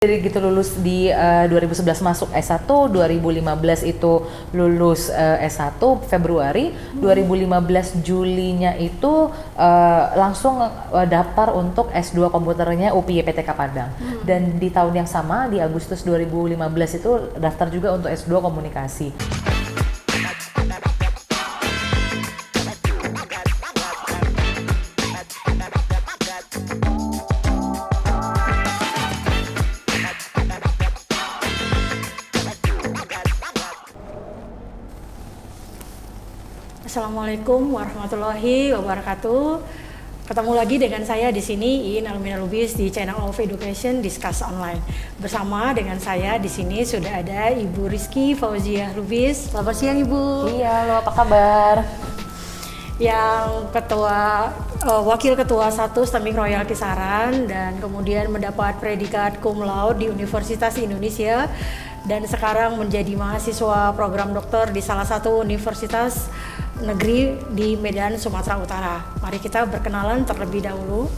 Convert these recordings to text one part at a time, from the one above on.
Dari gitu lulus di 2011 masuk S1, 2015 itu lulus S1 Februari, 2015 Julinya itu langsung daftar untuk S2 komputernya UPY PTK Padang. Dan di tahun yang sama di Agustus 2015 itu daftar juga untuk S2 komunikasi. Assalamualaikum warahmatullahi wabarakatuh. Ketemu lagi dengan saya di sini Iin Almina Lubis di Channel of Education Discuss Online. Bersama dengan saya di sini sudah ada Ibu Rizky Fauziah Lubis. Selamat siang Ibu. Iya, lo apa kabar? Yang Wakil Ketua 1 STEMIC Royal Kisaran dan kemudian mendapat predikat cum laude di Universitas Indonesia dan sekarang menjadi mahasiswa program doktor di salah satu universitas negeri di Medan, Sumatera Utara. Mari kita berkenalan terlebih dahulu.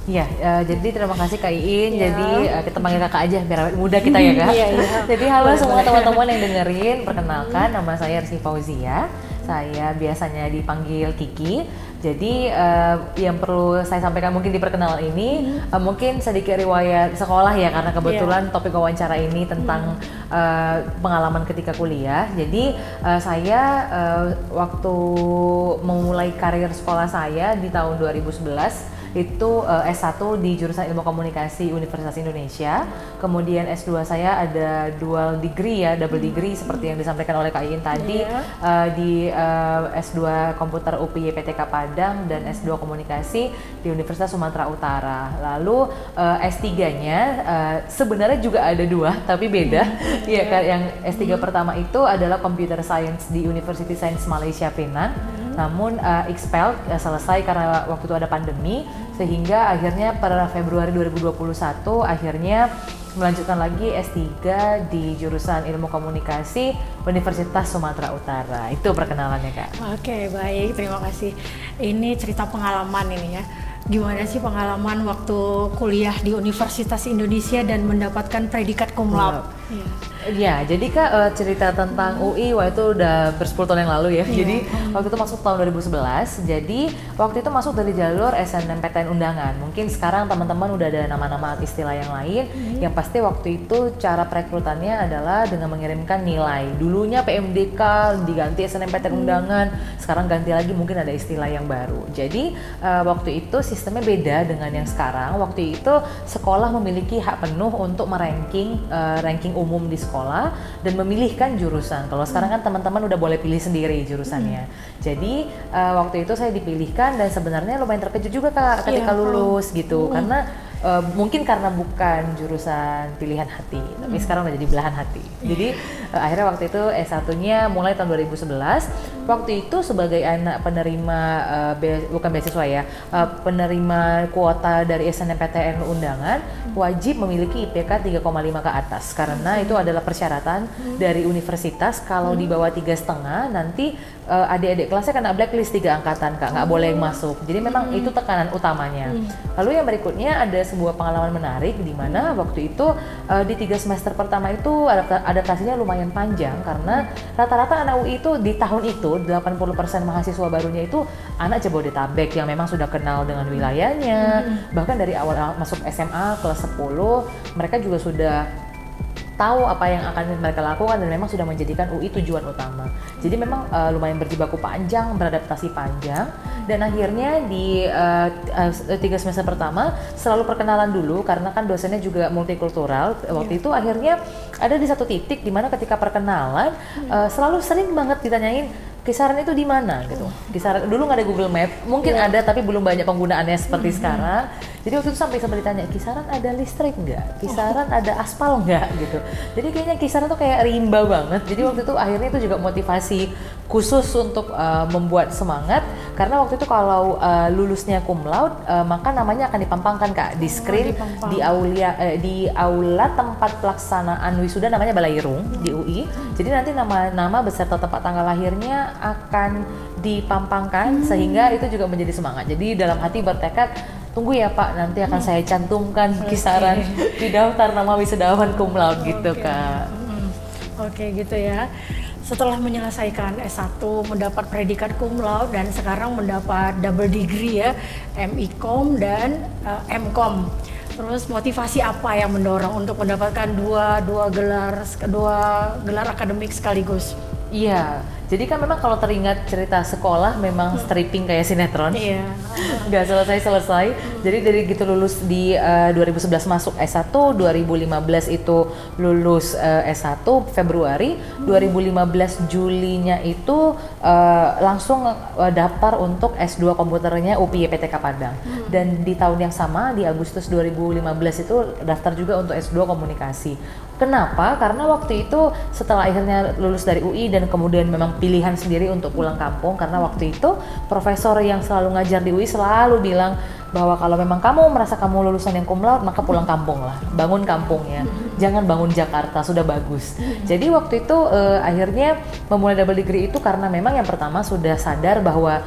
Iya, jadi terima kasih Kak Iin. Ya. Jadi kita panggil kakak aja biar awet muda kita ya Kak. Iya. Jadi halo semua teman-teman yang dengerin, perkenalkan nama saya Rizky Fauzia. Saya biasanya dipanggil Kiki. Jadi yang perlu saya sampaikan mungkin di perkenalan ini mungkin sedikit riwayat sekolah ya, karena kebetulan topik wawancara ini tentang pengalaman ketika kuliah. Jadi saya waktu memulai karir sekolah saya di tahun 2011 itu S1 di jurusan Ilmu Komunikasi Universitas Indonesia. Kemudian S2 saya ada dual degree ya, double degree seperti yang disampaikan oleh Kak Iin tadi, di S2 Komputer UPY PTK Padang dan S2 Komunikasi di Universitas Sumatera Utara. Lalu S3-nya sebenarnya juga ada dua tapi beda. Ya kan, yang S3 pertama itu adalah Computer Science di University Science Malaysia Penang. Namun expelled selesai karena waktu itu ada pandemi, sehingga akhirnya pada Februari 2021 akhirnya melanjutkan lagi S3 di jurusan Ilmu Komunikasi Universitas Sumatera Utara. Itu perkenalannya Kak. Oke, baik, terima kasih. Ini cerita pengalaman ini ya. Gimana sih pengalaman waktu kuliah di Universitas Indonesia dan mendapatkan predikat cum laude? Ya, jadi Kak cerita tentang UI waktu itu udah bersepuluh tahun yang lalu ya. Jadi waktu itu masuk tahun 2011. Jadi waktu itu masuk dari jalur SNMPTN undangan. Mungkin sekarang teman-teman udah ada nama-nama istilah yang lain. Yang pasti waktu itu cara perekrutannya adalah dengan mengirimkan nilai. Dulunya PMDK diganti SNMPTN undangan. Sekarang ganti lagi, mungkin ada istilah yang baru. Jadi waktu itu sistemnya beda dengan yang sekarang. Waktu itu sekolah memiliki hak penuh untuk ranking umum di sekolah dan memilihkan jurusan. Kalau sekarang kan teman-teman udah boleh pilih sendiri jurusannya. Jadi waktu itu saya dipilihkan dan sebenarnya lumayan terkejut juga Kak ketika lulus gitu, karena mungkin karena bukan jurusan pilihan hati, tapi sekarang udah jadi belahan hati. Jadi akhirnya waktu itu S1-nya mulai tahun 2011. Waktu itu sebagai anak penerima bukan beasiswa ya, penerima kuota dari SNMPTN undangan wajib memiliki IPK 3,5 ke atas, karena itu adalah persyaratan dari universitas. Kalau di bawah 3,5 nanti adik-adik kelasnya kena blacklist 3 angkatan Kak, nggak boleh masuk. Jadi memang itu tekanan utamanya. Lalu yang berikutnya ada sebuah pengalaman menarik di mana waktu itu di 3 semester pertama itu adaptasinya lumayan panjang, karena rata-rata anak UI itu di tahun itu 80% mahasiswa barunya itu anak Jabodetabek yang memang sudah kenal dengan wilayahnya. Bahkan dari awal masuk SMA kelas 10 mereka juga sudah tahu apa yang akan mereka lakukan dan memang sudah menjadikan UI tujuan utama. Jadi memang lumayan berjibaku panjang, beradaptasi panjang, dan akhirnya di 3 semester pertama selalu perkenalan dulu karena kan dosennya juga multikultural. Waktu itu akhirnya ada di satu titik di mana ketika perkenalan selalu sering banget ditanyain Kisaran itu di mana gitu. Kisaran dulu nggak ada Google Map, mungkin ada tapi belum banyak penggunaannya seperti sekarang. Jadi waktu itu sampai ditanya, Kisaran ada listrik nggak? Kisaran ada aspal nggak gitu. Jadi kayaknya Kisaran tuh kayak rimba banget. Jadi waktu itu akhirnya itu juga motivasi khusus untuk membuat semangat, karena waktu itu kalau lulusnya cum laude maka namanya akan dipampangkan Kak di screen di aula tempat pelaksanaan wisuda, namanya Balairung di UI. Jadi nanti nama beserta tempat tanggal lahirnya akan dipampangkan sehingga itu juga menjadi semangat. Jadi dalam hati bertekad tunggu ya Pak, nanti akan saya cantumkan kisaran di daftar nama wisudawan cum laude gitu Kak. Oke, gitu ya. Setelah menyelesaikan S1, mendapat predikat cum laude dan sekarang mendapat double degree ya, MICom dan MCom. Terus motivasi apa yang mendorong untuk mendapatkan dua gelar akademik sekaligus? Iya, jadi kan memang kalau teringat cerita sekolah memang stripping kayak sinetron. Iya. Nggak selesai-selesai. Jadi dari gitu lulus di 2011 masuk S1, 2015 itu lulus S1 Februari, 2015 Julinya itu langsung daftar untuk S2 komputernya UPI PTK Padang. Dan di tahun yang sama di Agustus 2015 itu daftar juga untuk S2 komunikasi. Kenapa? Karena waktu itu setelah akhirnya lulus dari UI dan kemudian memang pilihan sendiri untuk pulang kampung, karena waktu itu profesor yang selalu ngajar di UI selalu bilang bahwa kalau memang kamu merasa kamu lulusan yang cum laude, maka pulang kampung lah, bangun kampungnya, jangan bangun Jakarta, sudah bagus. Jadi waktu itu akhirnya memulai double degree itu karena memang yang pertama sudah sadar bahwa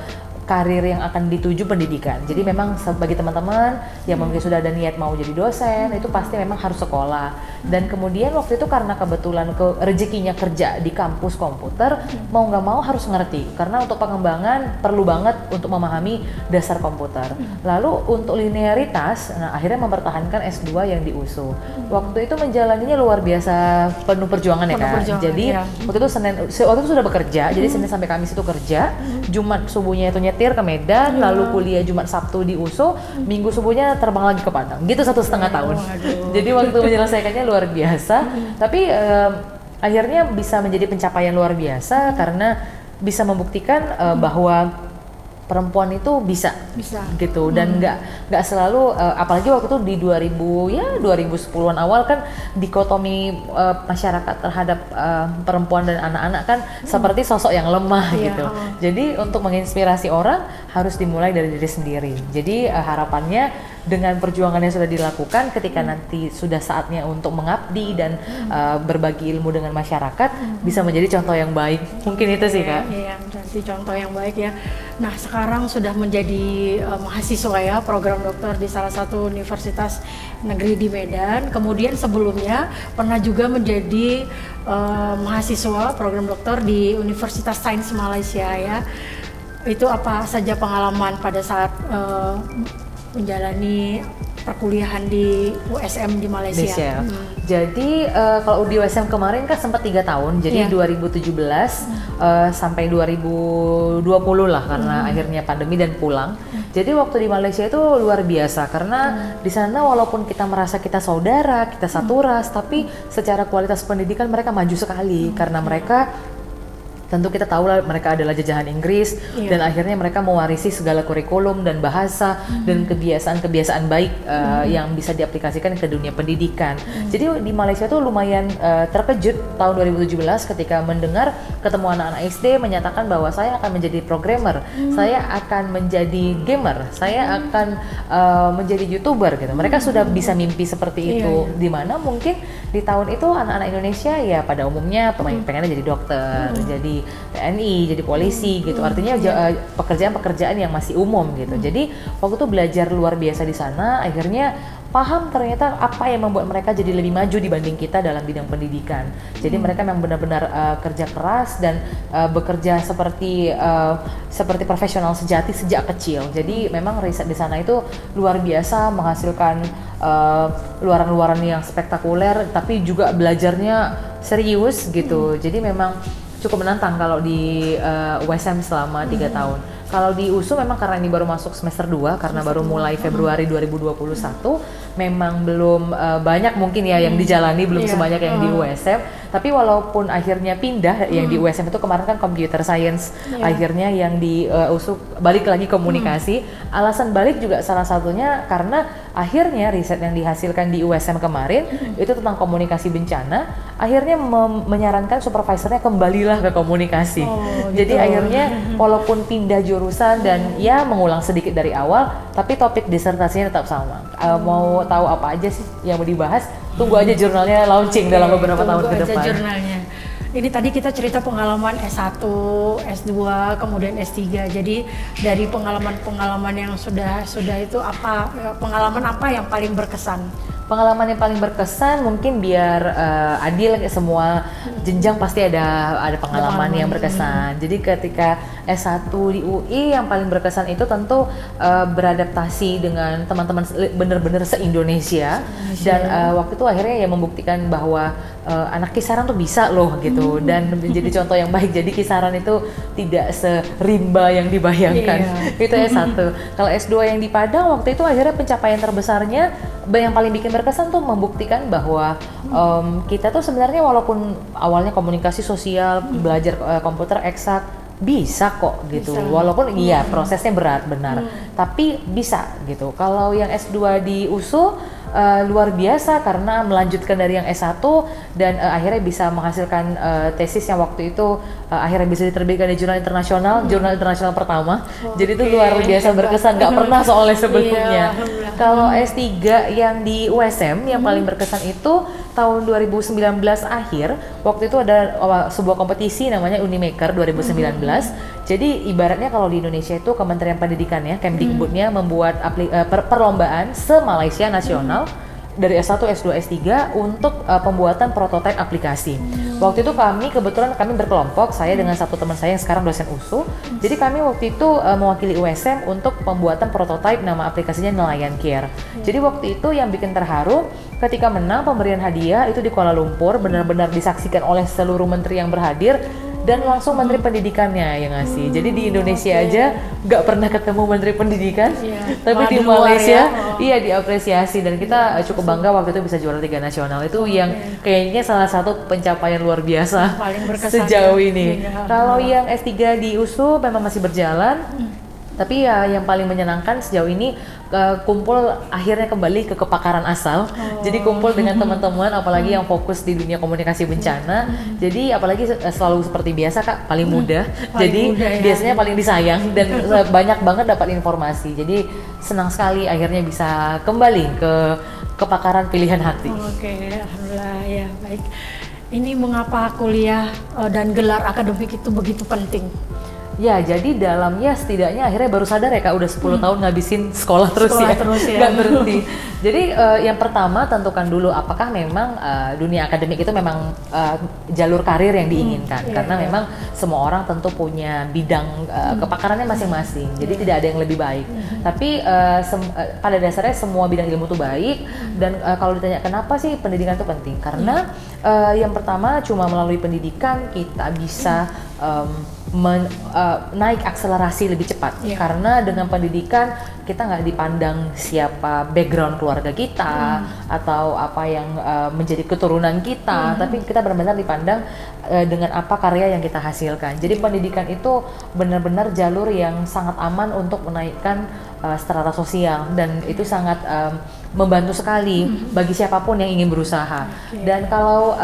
karir yang akan dituju pendidikan. Jadi memang bagi teman-teman yang mungkin sudah ada niat mau jadi dosen, itu pasti memang harus sekolah. Dan kemudian waktu itu karena kebetulan rezekinya kerja di kampus komputer, mau nggak mau harus ngerti. Karena untuk pengembangan perlu banget untuk memahami dasar komputer. Lalu untuk linearitas, nah akhirnya mempertahankan S2 yang di USU. Waktu itu menjalaninya luar biasa penuh perjuangan ya Kak. Jadi waktu itu sudah bekerja, jadi Senin sampai Kamis itu kerja, Jumat subuhnya itu nyetir ke Medan, lalu kuliah Jumat Sabtu di USU, Minggu subuhnya terbang lagi ke Padang. Gitu 1,5 tahun. Jadi waktu menyelesaikannya luar biasa, tapi akhirnya bisa menjadi pencapaian luar biasa karena bisa membuktikan bahwa perempuan itu bisa gitu dan nggak selalu apalagi waktu itu di 2010-an awal kan dikotomi masyarakat terhadap perempuan dan anak-anak kan seperti sosok yang lemah gitu. Jadi untuk menginspirasi orang harus dimulai dari diri sendiri. Jadi harapannya dengan perjuangan yang sudah dilakukan ketika nanti sudah saatnya untuk mengabdi dan berbagi ilmu dengan masyarakat bisa menjadi contoh yang baik. Mungkin itu sih Kak. Iya, berarti contoh yang baik ya. Nah sekarang sudah menjadi mahasiswa ya, program dokter di salah satu universitas negeri di Medan. Kemudian sebelumnya pernah juga menjadi mahasiswa program dokter di Universitas Sains Malaysia ya. Itu apa saja pengalaman pada saat menjalani perkuliahan di USM di Malaysia. Jadi kalau di USM kemarin kan sempat 3 tahun, jadi 2017 sampai 2020 lah karena akhirnya pandemi dan pulang. Jadi waktu di Malaysia itu luar biasa karena di sana walaupun kita merasa kita saudara, kita satu ras, tapi secara kualitas pendidikan mereka maju sekali karena mereka tentu kita tahu lah mereka adalah jajahan Inggris dan akhirnya mereka mewarisi segala kurikulum dan bahasa dan kebiasaan-kebiasaan baik yang bisa diaplikasikan ke dunia pendidikan. Jadi di Malaysia tuh lumayan terkejut tahun 2017 ketika mendengar ketemu anak-anak SD menyatakan bahwa saya akan menjadi programmer, saya akan menjadi gamer, saya akan menjadi YouTuber gitu. Mereka sudah bisa mimpi seperti itu. Dimana mungkin di tahun itu anak-anak Indonesia ya pada umumnya pengennya jadi dokter, jadi TNI, jadi polisi gitu. Artinya pekerjaan-pekerjaan yang masih umum gitu. Jadi waktu itu belajar luar biasa di sana, akhirnya paham ternyata apa yang membuat mereka jadi lebih maju dibanding kita dalam bidang pendidikan. Jadi mereka memang benar-benar kerja keras dan bekerja seperti profesional sejati sejak kecil. Jadi memang riset di sana itu luar biasa menghasilkan luaran-luaran yang spektakuler, tapi juga belajarnya serius gitu. Jadi memang cukup menantang kalau di USM selama 3 tahun. Kalau di USU memang karena ini baru masuk semester 2 karena baru mulai Februari 2021, memang belum banyak mungkin ya yang dijalani, belum sebanyak yang di USM. Tapi walaupun akhirnya pindah yang di USM itu kemarin kan computer science, akhirnya yang di USU balik lagi komunikasi. Alasan balik juga salah satunya karena akhirnya riset yang dihasilkan di USM kemarin itu tentang komunikasi bencana, akhirnya menyarankan supervisornya kembalilah ke komunikasi. Jadi akhirnya walaupun pindah jurusan dan ya mengulang sedikit dari awal, tapi topik disertasinya tetap sama. Mau tahu apa aja sih yang mau dibahas? Tunggu aja jurnalnya launching dalam beberapa tahun ke depan. Jurnalnya. ini tadi kita cerita pengalaman S1, S2, kemudian S3. Jadi dari pengalaman-pengalaman yang sudah itu apa pengalaman apa yang paling berkesan? Pengalaman yang paling berkesan mungkin biar adil, semua jenjang pasti ada pengalaman yang berkesan. Jadi ketika S1 di UI yang paling berkesan itu tentu beradaptasi dengan teman-teman bener-bener se-Indonesia. Dan waktu itu akhirnya ya membuktikan bahwa anak Kisaran tuh bisa loh gitu, dan menjadi contoh yang baik. Jadi Kisaran itu tidak serimba yang dibayangkan. Itu S1. Kalau S2 yang di Padang waktu itu akhirnya pencapaian terbesarnya yang paling bikin berkesan tuh membuktikan bahwa kita tuh sebenarnya walaupun awalnya komunikasi sosial, belajar komputer eksak, bisa kok gitu. Walaupun iya prosesnya berat benar, tapi bisa gitu. Kalau yang S2 di USU luar biasa karena melanjutkan dari yang S1 dan akhirnya bisa menghasilkan tesis yang waktu itu akhirnya bisa diterbitkan di jurnal internasional pertama. Jadi itu luar biasa berkesan, nggak pernah soalnya sebelumnya. Kalau S3 yang di USM yang paling berkesan itu tahun 2019 akhir, waktu itu ada sebuah kompetisi namanya Unimaker 2019. Jadi ibaratnya kalau di Indonesia itu Kementerian Pendidikan ya, Kemdikbudnya membuat perlombaan se-Malaysia nasional dari S1, S2, S3 untuk pembuatan prototipe aplikasi. Waktu itu kebetulan kami berkelompok, saya dengan satu teman saya yang sekarang dosen USU. Jadi kami waktu itu mewakili USM untuk pembuatan prototipe, nama aplikasinya Nelayan Care. Jadi waktu itu yang bikin terharu ketika menang pemberian hadiah itu di Kuala Lumpur, benar-benar disaksikan oleh seluruh menteri yang berhadir. Dan langsung Menteri Pendidikannya yang ngasih. Jadi di Indonesia aja nggak pernah ketemu Menteri Pendidikan, tapi di Malaysia iya diapresiasi, dan kita cukup bangga waktu itu bisa juara 3 nasional. Itu yang kayaknya salah satu pencapaian luar biasa paling berkesan sejauh ini. Kalau yang S3 di USU memang masih berjalan. Tapi ya yang paling menyenangkan sejauh ini kumpul akhirnya kembali ke kepakaran asal. Jadi kumpul dengan teman-teman apalagi yang fokus di dunia komunikasi bencana. Jadi apalagi selalu seperti biasa Kak, paling muda. Jadi biasanya paling disayang dan banyak banget dapat informasi. Jadi senang sekali akhirnya bisa kembali ke kepakaran pilihan hati. Oke, alhamdulillah ya, baik. Ini mengapa kuliah dan gelar akademik itu begitu penting? Ya, jadi dalamnya setidaknya akhirnya baru sadar ya Kak, udah 10 tahun ngabisin sekolah terus ya, nggak berhenti. Jadi yang pertama tentukan dulu apakah memang dunia akademik itu memang jalur karir yang diinginkan. Karena memang semua orang tentu punya bidang kepakarannya masing-masing, jadi tidak ada yang lebih baik. Tapi pada dasarnya semua bidang ilmu itu baik, dan kalau ditanya kenapa sih pendidikan itu penting? Karena yang pertama cuma melalui pendidikan kita bisa naik akselerasi lebih cepat, karena dengan pendidikan kita nggak dipandang siapa background keluarga kita atau apa yang menjadi keturunan kita, tapi kita benar-benar dipandang dengan apa karya yang kita hasilkan. Jadi pendidikan itu benar-benar jalur yang sangat aman untuk menaikkan strata sosial, dan itu sangat membantu sekali bagi siapapun yang ingin berusaha. Dan kalau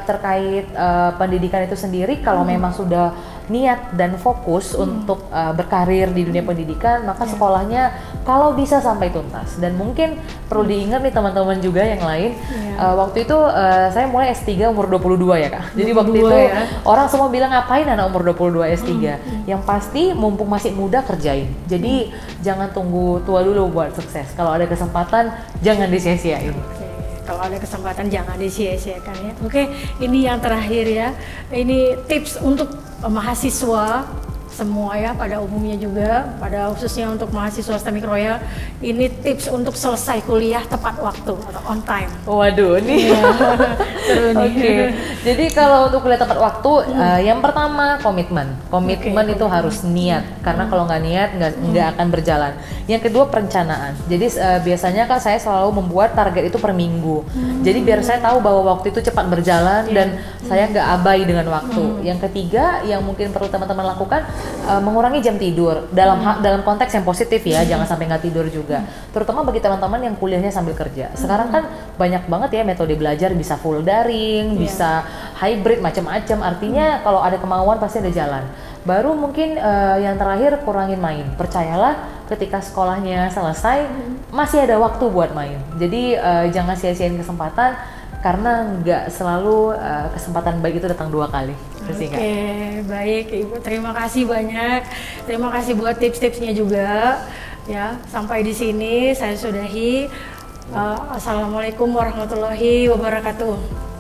terkait pendidikan itu sendiri, kalau memang sudah niat dan fokus untuk berkarir di dunia pendidikan, maka sekolahnya kalau bisa sampai tuntas. Dan mungkin perlu diingat nih teman-teman juga yang lain, waktu itu saya mulai S3 umur 22 ya Kak. Jadi waktu itu orang semua bilang ngapain anak umur 22 S3. Yang pasti mumpung masih muda kerjain. Jadi jangan tunggu tua dulu buat sukses. Kalau ada kesempatan jangan disia-siain. Kalau ada kesempatan jangan disia-siakan ya. Oke, ini yang terakhir ya. Ini tips untuk mahasiswa semua ya, pada umumnya juga, pada khususnya untuk mahasiswa STEMIC Royal, ini tips untuk selesai kuliah tepat waktu atau on time. Waduh, nih seru nih. Oke. Jadi kalau untuk kuliah tepat waktu, yang pertama komitmen itu harus niat, karena kalau nggak niat nggak akan berjalan. Yang kedua perencanaan. Jadi biasanya kan saya selalu membuat target itu per minggu. Jadi biar saya tahu bahwa waktu itu cepat berjalan dan saya nggak abai dengan waktu. Yang ketiga yang mungkin perlu teman-teman lakukan, mengurangi jam tidur dalam konteks yang positif ya, jangan sampai nggak tidur juga, terutama bagi teman-teman yang kuliahnya sambil kerja. Sekarang kan banyak banget ya metode belajar, bisa full daring, bisa hybrid, macam-macam. Artinya kalau ada kemauan pasti ada jalan. Baru mungkin yang terakhir, kurangin main. Percayalah ketika sekolahnya selesai masih ada waktu buat main. Jadi jangan sia-siain kesempatan. karena nggak selalu kesempatan baik itu datang 2 kali. Oke, baik Ibu. Terima kasih banyak. Terima kasih buat tips-tipsnya juga. Ya, sampai di sini saya sudahi. Assalamualaikum warahmatullahi wabarakatuh.